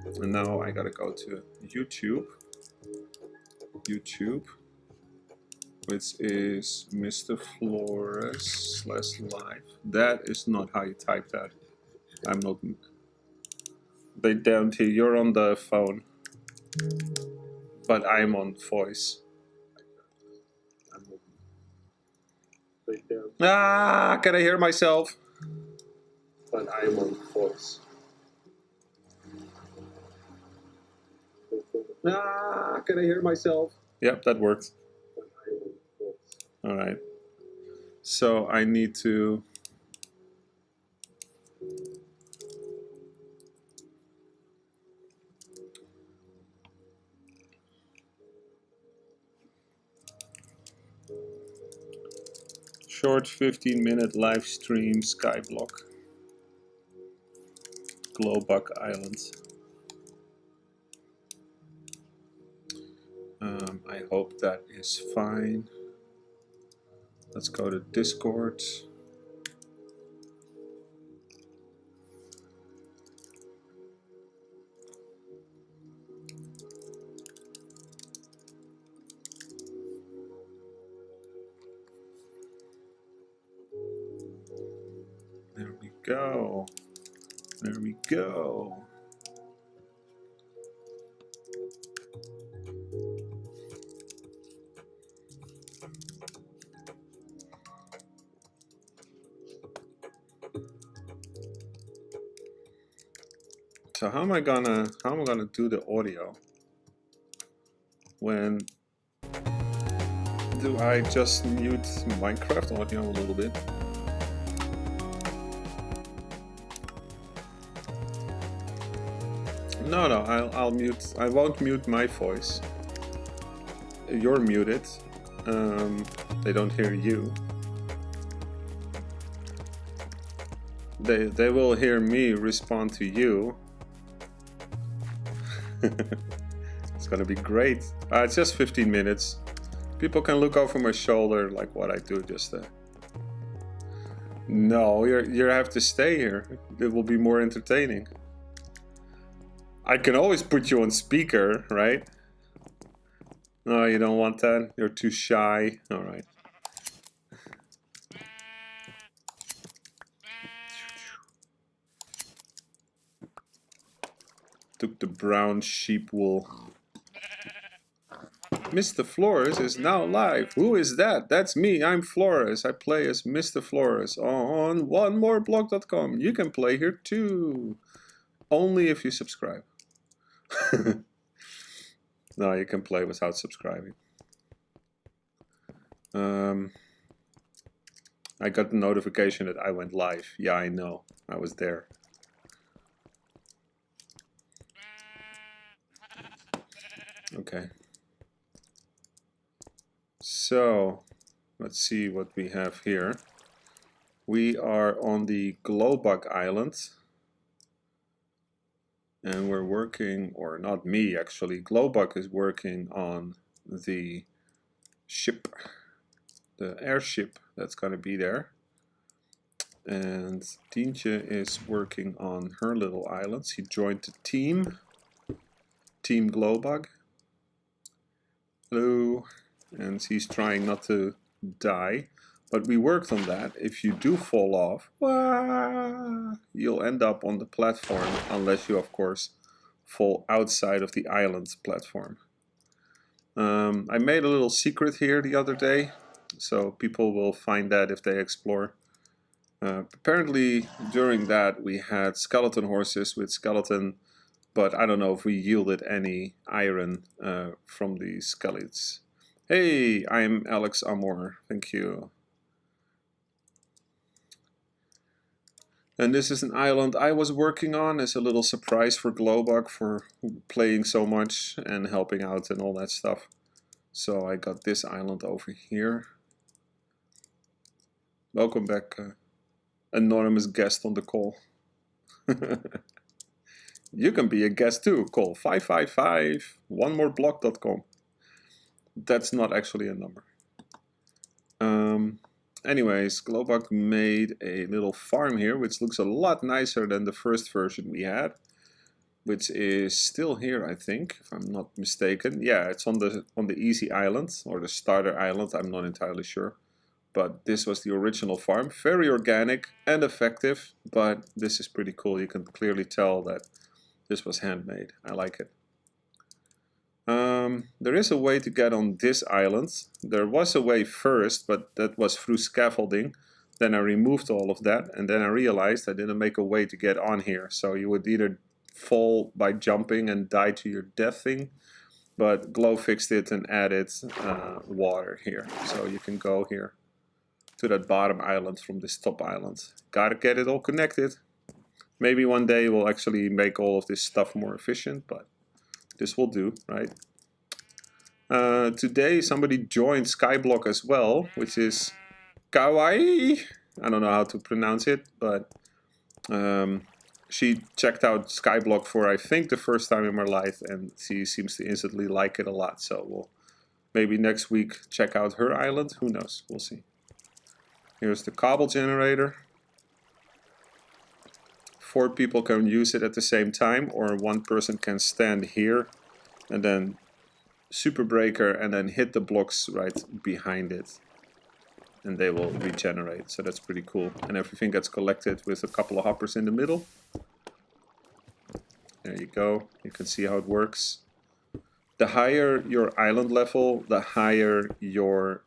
And now I gotta go to YouTube, which is Mr. Floris /live. That is not how you type that. I'm not. They don't hear. You're on the phone, but I'm on voice. Ah, can I hear myself? But I'm on voice. Ah, can I hear myself? Yep, that worked. All right. So I need to. Short 15-minute live stream SKYBLOCK. Globug Island. I hope that is fine. Let's go to Discord. There we go. There we go. So how am I gonna do the audio? When do I just mute Minecraft audio a little bit? No, I'll mute. I won't mute my voice. You're muted. They don't hear you. They will hear me respond to you. It's gonna be great. It's just 15 minutes. People can look over my shoulder like what I do just No, you have to stay here. It will be more entertaining. I can always put you on speaker, right? No, you don't want that? You're too shy. Alright. Took the brown sheep wool. Mr. Floris is now live. Who is that? That's me. I'm Floris. I play as Mr. Floris on onemoreblog.com. You can play here too. Only if you subscribe. No, you can play without subscribing. I got the notification that I went live. Yeah, I know. I was there. Okay. So, let's see what we have here. We are on the globug island. And we're working, or not me actually, globug is working on the ship, the airship that's going to be there. And Tientje is working on her little islands. He joined the team globug. Hello. And he's trying not to die. But we worked on that. If you do fall off, you'll end up on the platform, unless you, of course, fall outside of the island platform. I made a little secret here the other day, so people will find that if they explore. Apparently, during that, we had skeleton horses with skeleton, but I don't know if we yielded any iron from the skeletons. Hey, I'm Alex Amor. Thank you. And this is an island I was working on as a little surprise for globug for playing so much and helping out and all that stuff. So I got this island over here. Welcome back, anonymous guest on the call. You can be a guest too. Call 555 onemoreblog.com. That's not actually a number. Anyways, globug made a little farm here, which looks a lot nicer than the first version we had. which is still here, I think, if I'm not mistaken. Yeah, it's on the easy island, or the starter island, I'm not entirely sure. But this was the original farm. Very organic and effective, but this is pretty cool. You can clearly tell that this was handmade. I like it. There is a way to get on this island. There was a way first, but that was through scaffolding. Then I removed all of that, and then I realized I didn't make a way to get on here. So you would either fall by jumping and die to your death thing, but Glow fixed it and added water here. So you can go here to that bottom island from this top island. Gotta get it all connected. Maybe one day we'll actually make all of this stuff more efficient, but this will do, right? Today somebody joined SKYBLOCK as well, which is kawaii. I don't know how to pronounce it, but she checked out SKYBLOCK for, I think, the first time in her life, and she seems to instantly like it a lot. So we'll maybe next week check out her island. Who knows? We'll see. Here's the cobble generator. 4 people can use it at the same time, or 1 person can stand here and then super breaker and then hit the blocks right behind it, and they will regenerate. So that's pretty cool. And everything gets collected with a couple of hoppers in the middle. There you go. You can see how it works. The higher your island level, the higher your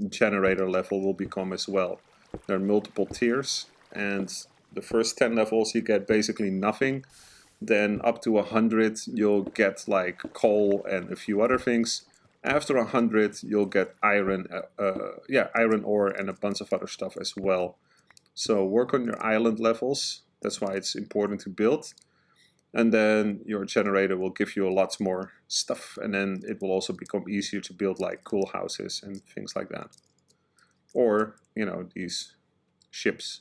generator level will become as well. There are multiple tiers, and the first 10 levels you get basically nothing. Then up to 100 you'll get like coal and a few other things. After 100 you'll get iron, iron ore and a bunch of other stuff as well. So work on your island levels. That's why it's important to build. And then your generator will give you a lot more stuff, and then it will also become easier to build like cool houses and things like that. Or, you know, these ships.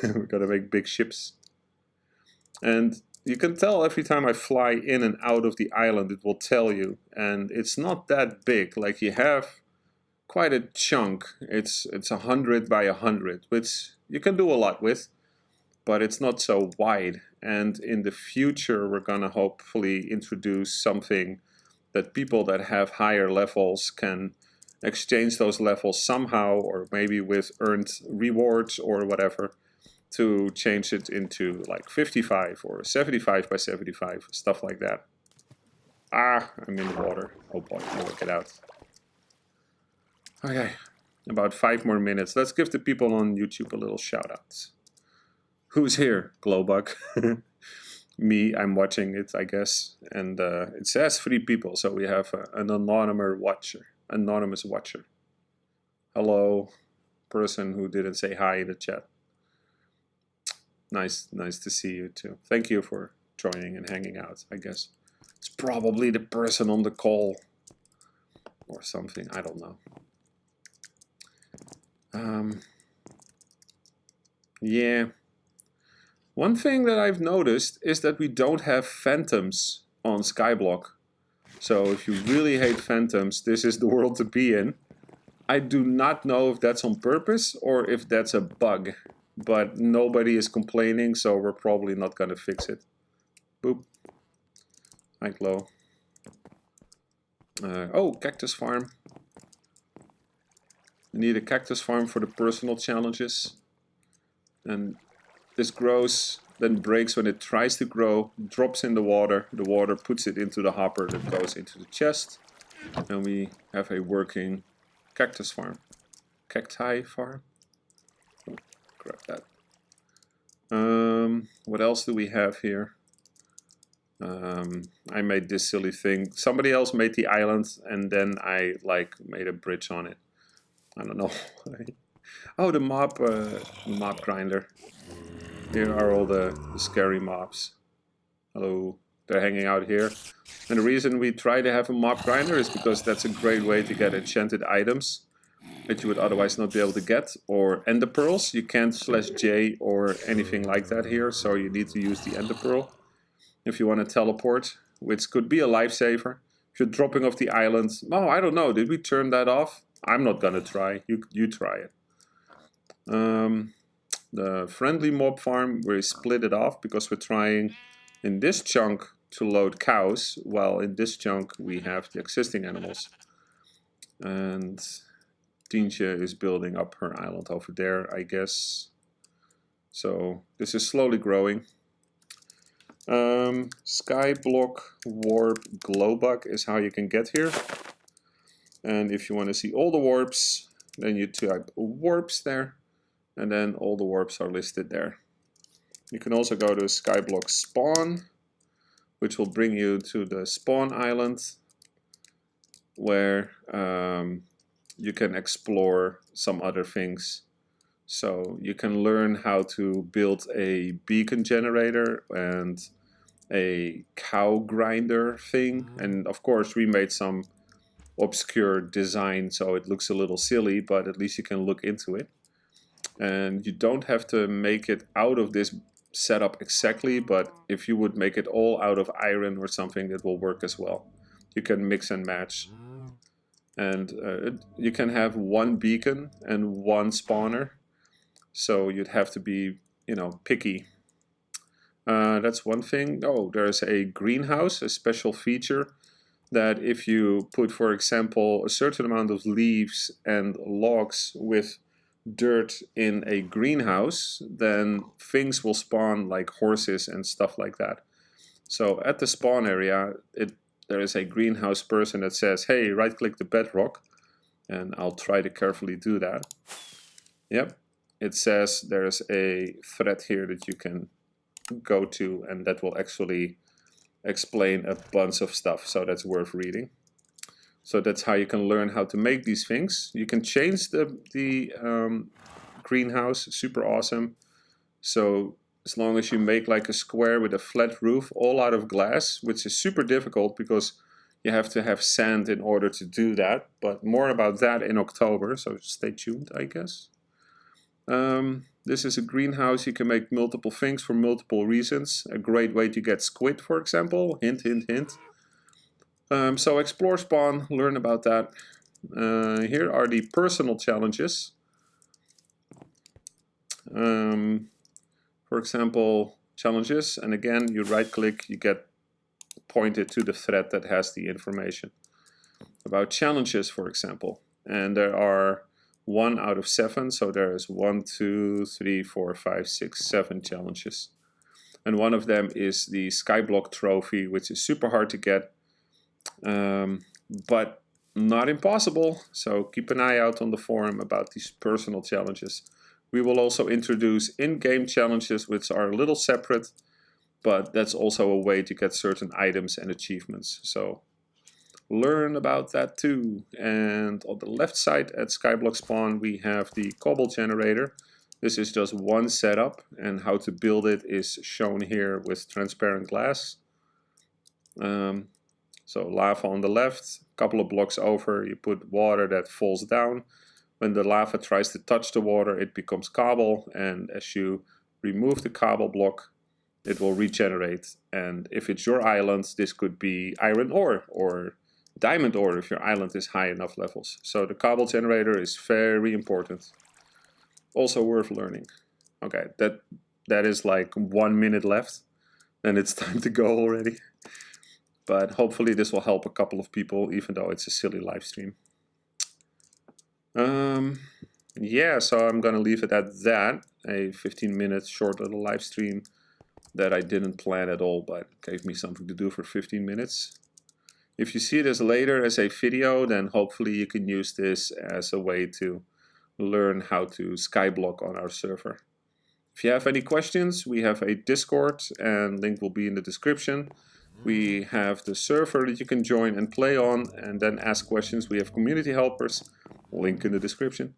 We're gonna make big ships. And you can tell every time I fly in and out of the island, it will tell you. And it's not that big. Like, you have quite a chunk. It's 100 by 100, which you can do a lot with, but it's not so wide. And in the future, we're gonna hopefully introduce something that people that have higher levels can exchange those levels somehow, or maybe with earned rewards or whatever, to change it into like 55 or 75 by 75, stuff like that. Ah, I'm in the water. Oh boy, I will get out. Okay, about 5 more minutes. Let's give the people on YouTube a little shout out. Who's here? Globug. Me, I'm watching it, I guess. And it says 3 people, so we have an anonymous watcher. Hello, person who didn't say hi in the chat. Nice to see you too. Thank you for joining and hanging out, I guess. It's probably the person on the call or something, I don't know. Yeah. One thing that I've noticed is that we don't have phantoms on SKYBLOCK. So if you really hate phantoms, this is the world to be in. I do not know if that's on purpose or if that's a bug, but nobody is complaining, so we're probably not gonna fix it. Boop. Hi, Glow. Oh, cactus farm. We need a cactus farm for the personal challenges. And this grows, then breaks when it tries to grow, drops in the water puts it into the hopper that goes into the chest, and we have a working cactus farm. Cacti farm? Oh, grab that. What else do we have here? I made this silly thing. Somebody else made the island, and then I like made a bridge on it. I don't know. Oh, the mob grinder. Here are all the scary mobs. Hello, they're hanging out here. And the reason we try to have a mob grinder is because that's a great way to get enchanted items that you would otherwise not be able to get, or ender pearls. You can't /J or anything like that here, so you need to use the ender pearl if you want to teleport, which could be a lifesaver. If you're dropping off the island, oh, I don't know, did we turn that off? I'm not gonna try, you try it. The friendly mob farm, we split it off because we're trying in this chunk to load cows, while in this chunk we have the existing animals. And Tientje is building up her island over there, I guess. So this is slowly growing. SKYBLOCK warp globug is how you can get here. And if you want to see all the warps, then you type warps there, and then all the warps are listed there. You can also go to SKYBLOCK spawn, which will bring you to the spawn island, where you can explore some other things. So you can learn how to build a beacon generator and a cow grinder thing. And of course we made some obscure design, so it looks a little silly, but at least you can look into it. And you don't have to make it out of this setup exactly, but if you would make it all out of iron or something, it will work as well. You can mix and match. And you can have one beacon and one spawner, so you'd have to be, you know, picky. That's one thing. Oh, there's a greenhouse, a special feature that if you put, for example, a certain amount of leaves and logs with dirt in a greenhouse, then things will spawn like horses and stuff like that. So at the spawn area, there is a greenhouse person that says, hey, right click the bedrock, and I'll try to carefully do that. Yep, it says there's a thread here that you can go to, and that will actually explain a bunch of stuff, so that's worth reading. So that's how you can learn how to make these things. You can change the greenhouse, super awesome. So as long as you make like a square with a flat roof, all out of glass, which is super difficult because you have to have sand in order to do that. But more about that in October, so stay tuned, I guess. This is a greenhouse. You can make multiple things for multiple reasons. A great way to get squid, for example. Hint, hint, hint. So explore spawn, learn about that. Here are the personal challenges. For example, challenges, and again you right click, you get pointed to the thread that has the information about challenges, for example. And there are 1 out of 7, so there is 1, 2, 3, 4, 5, 6, 7 challenges. And one of them is the SKYBLOCK trophy, which is super hard to get, but not impossible. So keep an eye out on the forum about these personal challenges. We will also introduce in-game challenges, which are a little separate, but that's also a way to get certain items and achievements. So learn about that too. And on the left side at SKYBLOCK spawn, we have the cobble generator. This is just one setup, and how to build it is shown here with transparent glass. So lava on the left, a couple of blocks over, you put water that falls down. When the lava tries to touch the water, it becomes cobble, and as you remove the cobble block, it will regenerate. And if it's your island, this could be iron ore or diamond ore if your island is high enough levels. So the cobble generator is very important. Also worth learning. Okay, that is like 1 minute left, and it's time to go already. But hopefully this will help a couple of people, even though it's a silly live stream. Yeah, so I'm gonna leave it at that. A 15-minute short little live stream that I didn't plan at all, but gave me something to do for 15 minutes. If you see this later as a video, then hopefully you can use this as a way to learn how to skyblock on our server. If you have any questions, we have a Discord, and link will be in the description. We have the server that you can join and play on and then ask questions. We have community helpers, link in the description.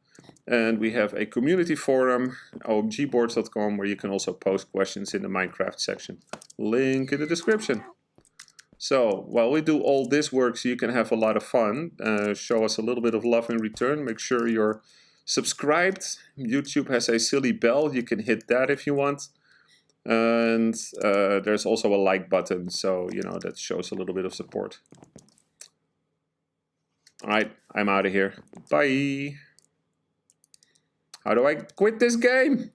And we have a community forum, omgboards.com, where you can also post questions in the Minecraft section. Link in the description. So while we do all this work so you can have a lot of fun, show us a little bit of love in return, make sure you're subscribed. YouTube has a silly bell, you can hit that if you want. And there's also a like button, so you know that shows a little bit of support. Alright, I'm out of here. Bye! How do I quit this game?